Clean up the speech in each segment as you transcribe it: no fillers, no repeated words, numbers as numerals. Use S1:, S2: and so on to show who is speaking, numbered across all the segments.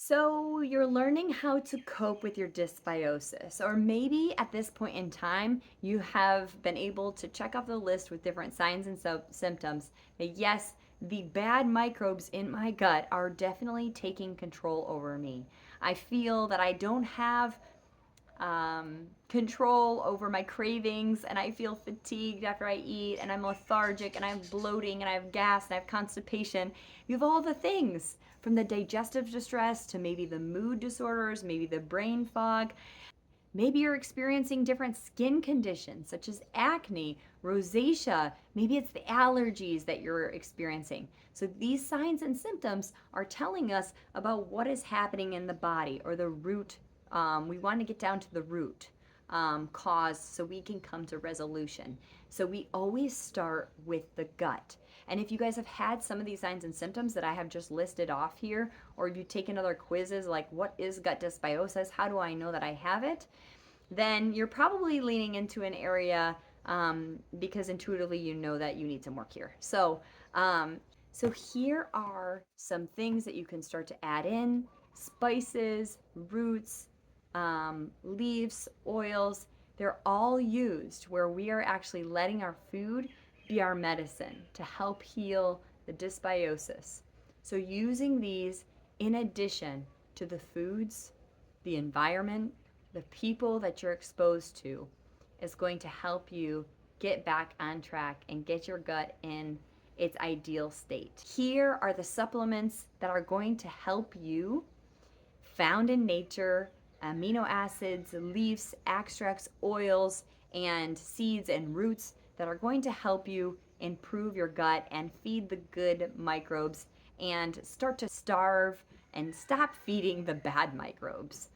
S1: So you're learning how to cope with your dysbiosis, or maybe at this point in time, you have been able to check off the list with different signs and symptoms that yes, the bad microbes in my gut are definitely taking control over me. I feel that I don't have control over my cravings, and I feel fatigued after I eat, and I'm lethargic, and I'm bloating, and I have gas, and I have constipation. You have all the things from the digestive distress to maybe the mood disorders, maybe the brain fog. Maybe you're experiencing different skin conditions such as acne, rosacea. Maybe it's the allergies that you're experiencing. So, these signs and symptoms are telling us about what is happening in the body or the root. We want to get down to the root cause so we can come to resolution. So, we always start with the gut. And if you guys have had some of these signs and symptoms that I have just listed off here, or if you take another quizzes like what is gut dysbiosis, how do I know that I have it, then you're probably leaning into an area because intuitively you know that you need some work here. So here are some things that you can start to add in: spices, roots, leaves, oils. They're all used where we are actually letting our food be our medicine to help heal the dysbiosis. So using these in addition to the foods, the environment, the people that you're exposed to is going to help you get back on track and get your gut in its ideal state. Here are the supplements that are going to help you, found in nature: amino acids, leaves, extracts, oils, and seeds and roots that are going to help you improve your gut and feed the good microbes and start to starve and stop feeding the bad microbes.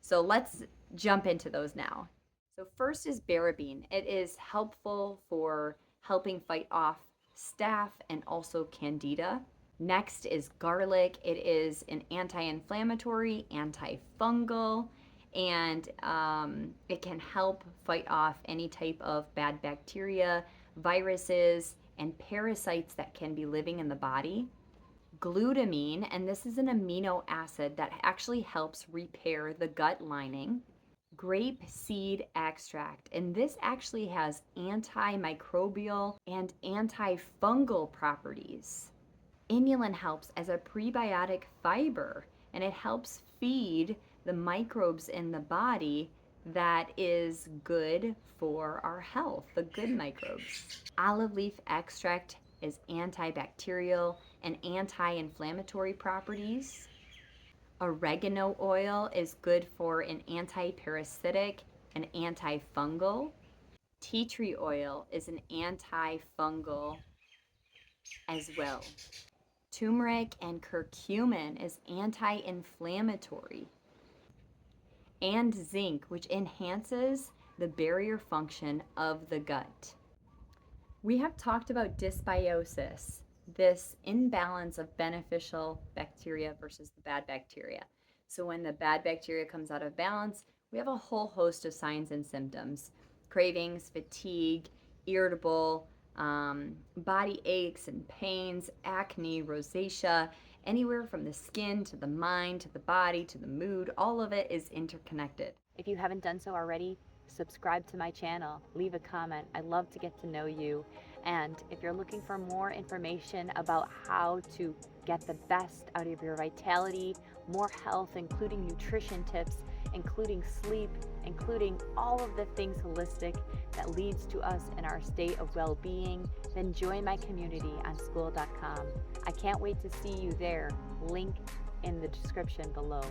S1: So let's jump into those now. So first is barabine. It is helpful for helping fight off staph and also candida. Next is garlic. It is an anti-inflammatory, antifungal, and it can help fight off any type of bad bacteria, viruses, and parasites that can be living in the body. Glutamine, and this is an amino acid that actually helps repair the gut lining. Grape seed extract, and this actually has antimicrobial and antifungal properties. Inulin helps as a prebiotic fiber, and it helps feed the microbes in the body that is good for our health, the good microbes. Olive leaf extract is antibacterial and anti-inflammatory properties. Oregano oil is good for an anti-parasitic and antifungal. Tea tree oil is an antifungal as well. Turmeric and curcumin is anti-inflammatory. And zinc, which enhances the barrier function of the gut. We have talked about dysbiosis, this imbalance of beneficial bacteria versus the bad bacteria. So when the bad bacteria comes out of balance, we have a whole host of signs and symptoms: cravings, fatigue, irritable, body aches and pains, acne, rosacea. Anywhere from the skin to the mind to the body to the mood, all of it is interconnected.
S2: If you haven't done so already, subscribe to my channel, leave a comment. I'd love to get to know you. And if you're looking for more information about how to get the best out of your vitality, more health, including nutrition tips, including sleep, including all of the things holistic that leads to us in our state of well-being, then join my community on school.com. I can't wait to see you there. Link in the description below.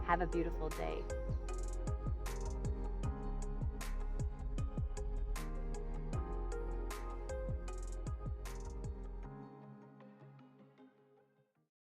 S2: Have a beautiful day.